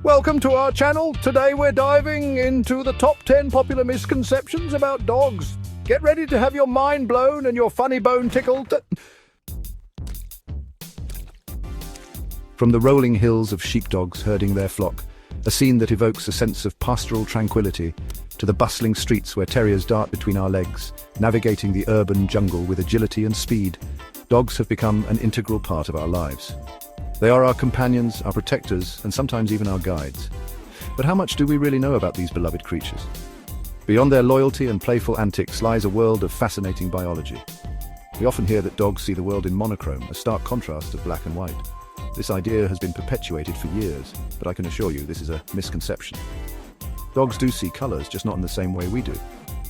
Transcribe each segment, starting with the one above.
Welcome to our channel. Today we're diving into the top 10 popular misconceptions about dogs. Get ready to have your mind blown and your funny bone tickled. From the rolling hills of sheepdogs herding their flock, a scene that evokes a sense of pastoral tranquility, to the bustling streets where terriers dart between our legs, navigating the urban jungle with agility and speed, dogs have become an integral part of our lives. They are our companions, our protectors, and sometimes even our guides. But how much do we really know about these beloved creatures? Beyond their loyalty and playful antics lies a world of fascinating biology. We often hear that dogs see the world in monochrome, a stark contrast of black and white. This idea has been perpetuated for years, but I can assure you this is a misconception. Dogs do see colours, just not in the same way we do.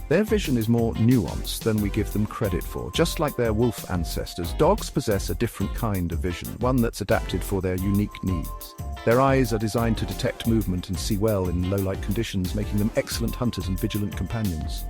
Their vision is more nuanced than we give them credit for. Just like their wolf ancestors, dogs possess a different kind of vision, one that's adapted for their unique needs. Their eyes are designed to detect movement and see well in low-light conditions, making them excellent hunters and vigilant companions.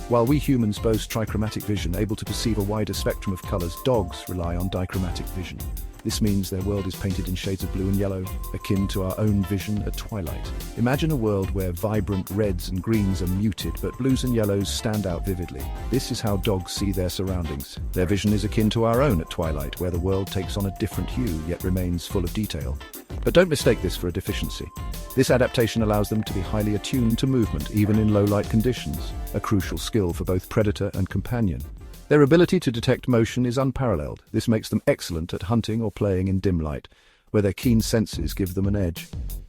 While we humans boast trichromatic vision, able to perceive a wider spectrum of colours, dogs rely on dichromatic vision. This means their world is painted in shades of blue and yellow, akin to our own vision at twilight. Imagine a world where vibrant reds and greens are muted, but blues and yellows stand out vividly. This is how dogs see their surroundings. Their vision is akin to our own at twilight, where the world takes on a different hue, yet remains full of detail. But don't mistake this for a deficiency. This adaptation allows them to be highly attuned to movement, even in low-light conditions, a crucial skill for both predator and companion. Their ability to detect motion is unparalleled. This makes them excellent at hunting or playing in dim light, where their keen senses give them an edge.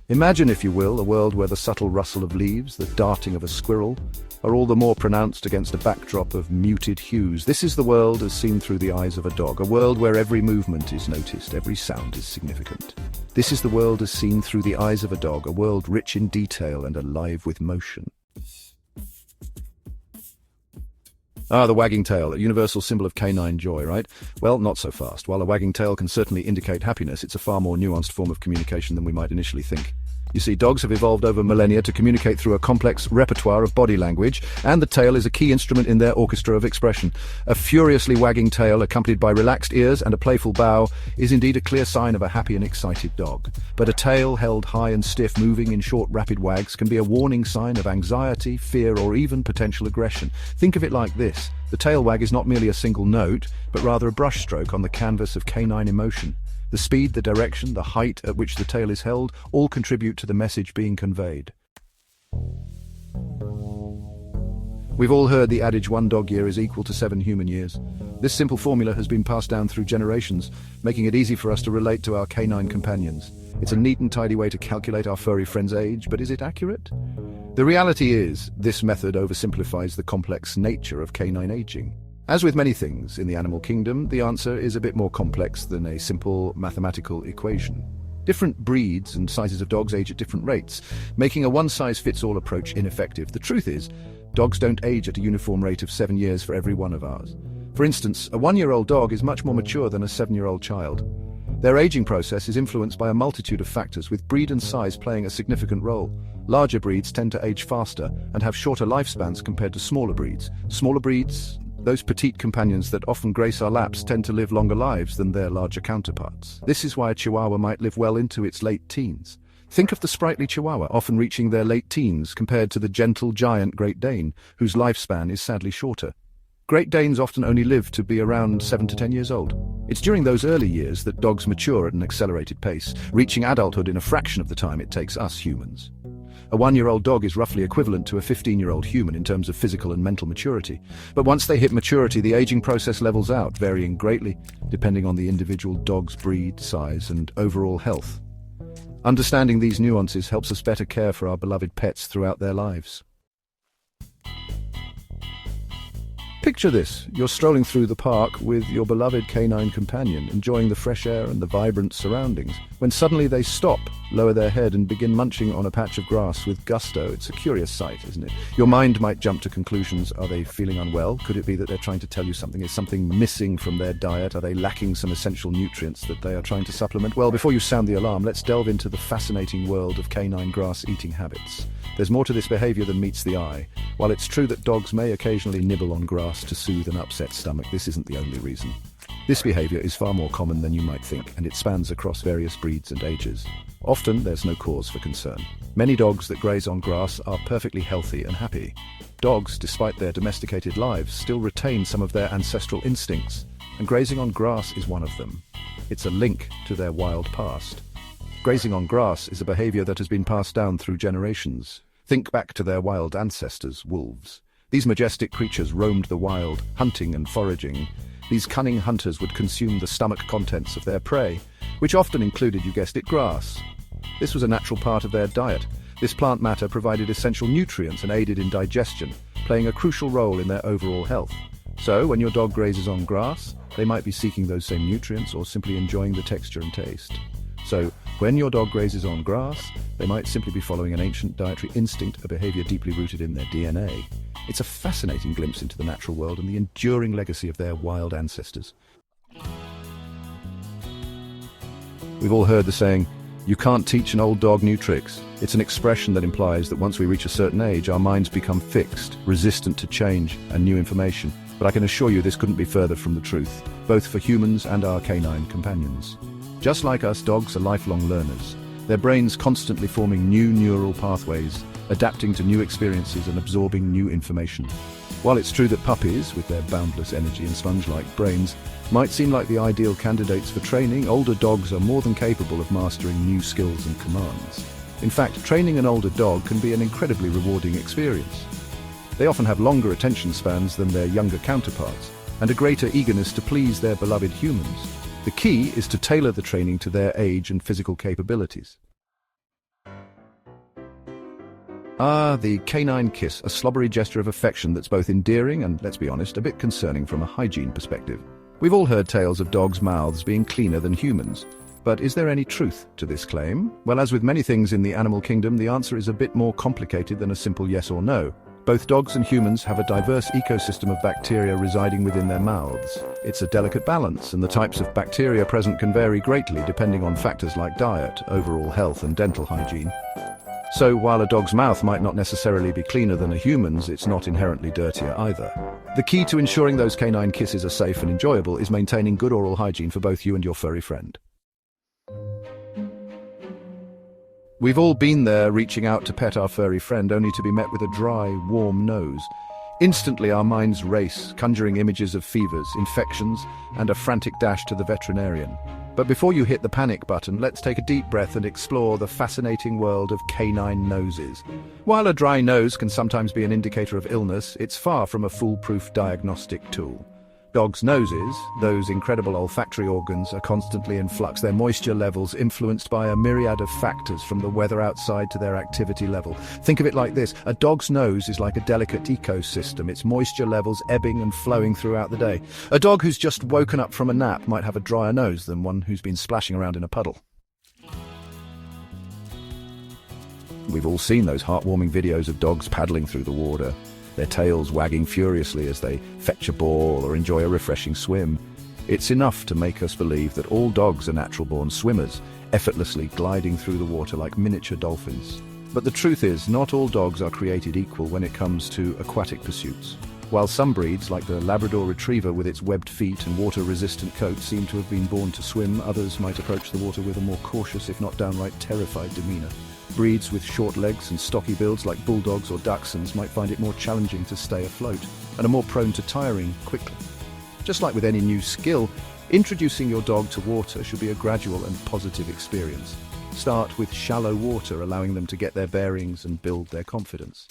Imagine, if you will, a world where the subtle rustle of leaves, the darting of a squirrel, are all the more pronounced against a backdrop of muted hues. This is the world as seen through the eyes of a dog, a world where every movement is noticed, every sound is significant. This is the world as seen through the eyes of a dog, a world rich in detail and alive with motion. The wagging tail, a universal symbol of canine joy, right? Well, not so fast. While a wagging tail can certainly indicate happiness, it's a far more nuanced form of communication than we might initially think. You see, dogs have evolved over millennia to communicate through a complex repertoire of body language, and the tail is a key instrument in their orchestra of expression. A furiously wagging tail, accompanied by relaxed ears and a playful bow, is indeed a clear sign of a happy and excited dog. But a tail held high and stiff, moving in short, rapid wags, can be a warning sign of anxiety, fear, or even potential aggression. Think of it like this. The tail wag is not merely a single note, but rather a brushstroke on the canvas of canine emotion. The speed, the direction, the height at which the tail is held, all contribute to the message being conveyed. We've all heard the adage 1 dog year is equal to 7 human years. This simple formula has been passed down through generations, making it easy for us to relate to our canine companions. It's a neat and tidy way to calculate our furry friend's age, but is it accurate? The reality is, this method oversimplifies the complex nature of canine aging. As with many things in the animal kingdom, the answer is a bit more complex than a simple mathematical equation. Different breeds and sizes of dogs age at different rates, making a one-size-fits-all approach ineffective. The truth is, dogs don't age at a uniform rate of 7 years for every one of ours. For instance, a 1-year-old dog is much more mature than a 7-year-old child. Their aging process is influenced by a multitude of factors, with breed and size playing a significant role. Larger breeds tend to age faster and have shorter lifespans compared to smaller breeds. Smaller breeds, those petite companions that often grace our laps, tend to live longer lives than their larger counterparts. This is why a Chihuahua might live well into its late teens. Think of the sprightly Chihuahua, often reaching their late teens, compared to the gentle giant Great Dane, whose lifespan is sadly shorter. Great Danes often only live to be around 7 to 10 years old. It's during those early years that dogs mature at an accelerated pace, reaching adulthood in a fraction of the time it takes us humans. A 1-year-old dog is roughly equivalent to a 15-year-old human in terms of physical and mental maturity. But once they hit maturity, the aging process levels out, varying greatly depending on the individual dog's breed, size, and overall health. Understanding these nuances helps us better care for our beloved pets throughout their lives. Picture this, you're strolling through the park with your beloved canine companion, enjoying the fresh air and the vibrant surroundings, when suddenly they stop, lower their head and begin munching on a patch of grass with gusto. It's a curious sight, isn't it? Your mind might jump to conclusions. Are they feeling unwell? Could it be that they're trying to tell you something? Is something missing from their diet? Are they lacking some essential nutrients that they are trying to supplement? Well, before you sound the alarm, let's delve into the fascinating world of canine grass-eating habits. There's more to this behavior than meets the eye. While it's true that dogs may occasionally nibble on grass to soothe an upset stomach, this isn't the only reason. This behaviour is far more common than you might think, and it spans across various breeds and ages. Often, there's no cause for concern. Many dogs that graze on grass are perfectly healthy and happy. Dogs, despite their domesticated lives, still retain some of their ancestral instincts, and grazing on grass is one of them. It's a link to their wild past. Grazing on grass is a behaviour that has been passed down through generations. Think back to their wild ancestors, wolves. These majestic creatures roamed the wild, hunting and foraging. These cunning hunters would consume the stomach contents of their prey, which often included, you guessed it, grass. This was a natural part of their diet. This plant matter provided essential nutrients and aided in digestion, playing a crucial role in their overall health. So, when your dog grazes on grass, they might be seeking those same nutrients or simply enjoying the texture and taste. So, when your dog grazes on grass, they might simply be following an ancient dietary instinct, a behaviour deeply rooted in their DNA. It's a fascinating glimpse into the natural world and the enduring legacy of their wild ancestors. We've all heard the saying, "You can't teach an old dog new tricks." It's an expression that implies that once we reach a certain age, our minds become fixed, resistant to change and new information. But I can assure you this couldn't be further from the truth, both for humans and our canine companions. Just like us, dogs are lifelong learners, their brains constantly forming new neural pathways, adapting to new experiences and absorbing new information. While it's true that puppies, with their boundless energy and sponge-like brains, might seem like the ideal candidates for training, older dogs are more than capable of mastering new skills and commands. In fact, training an older dog can be an incredibly rewarding experience. They often have longer attention spans than their younger counterparts, and a greater eagerness to please their beloved humans. The key is to tailor the training to their age and physical capabilities. The canine kiss, a slobbery gesture of affection that's both endearing and, let's be honest, a bit concerning from a hygiene perspective. We've all heard tales of dogs' mouths being cleaner than humans. But is there any truth to this claim? Well, as with many things in the animal kingdom, the answer is a bit more complicated than a simple yes or no. Both dogs and humans have a diverse ecosystem of bacteria residing within their mouths. It's a delicate balance, and the types of bacteria present can vary greatly depending on factors like diet, overall health, and dental hygiene. So, while a dog's mouth might not necessarily be cleaner than a human's, it's not inherently dirtier either. The key to ensuring those canine kisses are safe and enjoyable is maintaining good oral hygiene for both you and your furry friend. We've all been there, reaching out to pet our furry friend only to be met with a dry, warm nose. Instantly our minds race, conjuring images of fevers, infections, and a frantic dash to the veterinarian. But before you hit the panic button, let's take a deep breath and explore the fascinating world of canine noses. While a dry nose can sometimes be an indicator of illness, it's far from a foolproof diagnostic tool. Dogs' noses, those incredible olfactory organs, are constantly in flux, their moisture levels influenced by a myriad of factors from the weather outside to their activity level. Think of it like this: a dog's nose is like a delicate ecosystem, its moisture levels ebbing and flowing throughout the day. A dog who's just woken up from a nap might have a drier nose than one who's been splashing around in a puddle. We've all seen those heartwarming videos of dogs paddling through the water, their tails wagging furiously as they fetch a ball or enjoy a refreshing swim. It's enough to make us believe that all dogs are natural-born swimmers, effortlessly gliding through the water like miniature dolphins. But the truth is, not all dogs are created equal when it comes to aquatic pursuits. While some breeds, like the Labrador Retriever with its webbed feet and water-resistant coat, seem to have been born to swim, others might approach the water with a more cautious, if not downright terrified demeanour. Breeds with short legs and stocky builds like bulldogs or dachshunds might find it more challenging to stay afloat and are more prone to tiring quickly. Just like with any new skill, introducing your dog to water should be a gradual and positive experience. Start with shallow water, allowing them to get their bearings and build their confidence.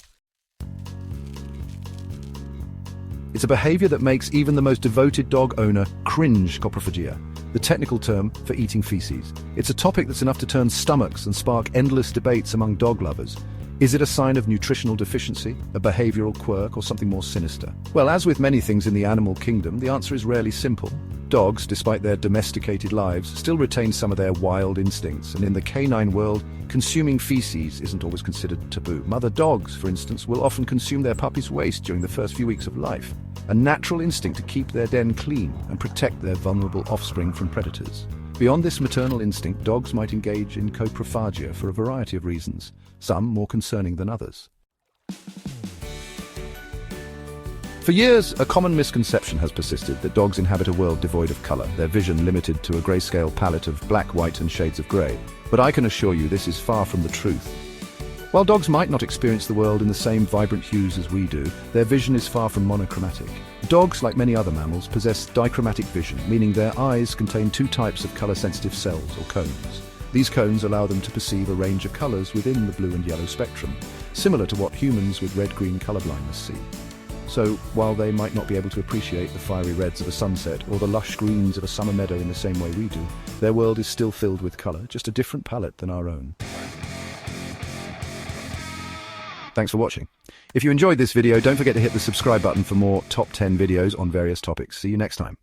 It's a behaviour that makes even the most devoted dog owner cringe, coprophagia, the technical term for eating feces. It's a topic that's enough to turn stomachs and spark endless debates among dog lovers. Is it a sign of nutritional deficiency, a behavioural quirk, or something more sinister? Well, as with many things in the animal kingdom, the answer is rarely simple. Dogs, despite their domesticated lives, still retain some of their wild instincts, and in the canine world, consuming feces isn't always considered taboo. Mother dogs, for instance, will often consume their puppy's waste during the first few weeks of life, a natural instinct to keep their den clean and protect their vulnerable offspring from predators. Beyond this maternal instinct, dogs might engage in coprophagia for a variety of reasons, some more concerning than others. For years, a common misconception has persisted that dogs inhabit a world devoid of color, their vision limited to a grayscale palette of black, white, and shades of gray. But I can assure you this is far from the truth. While dogs might not experience the world in the same vibrant hues as we do, their vision is far from monochromatic. Dogs, like many other mammals, possess dichromatic vision, meaning their eyes contain two types of color-sensitive cells, or cones. These cones allow them to perceive a range of colors within the blue and yellow spectrum, similar to what humans with red-green colorblindness see. So, while they might not be able to appreciate the fiery reds of a sunset or the lush greens of a summer meadow in the same way we do, their world is still filled with color, just a different palette than our own. Thanks for watching. If you enjoyed this video, don't forget to hit the subscribe button for more top 10 videos on various topics. See you next time.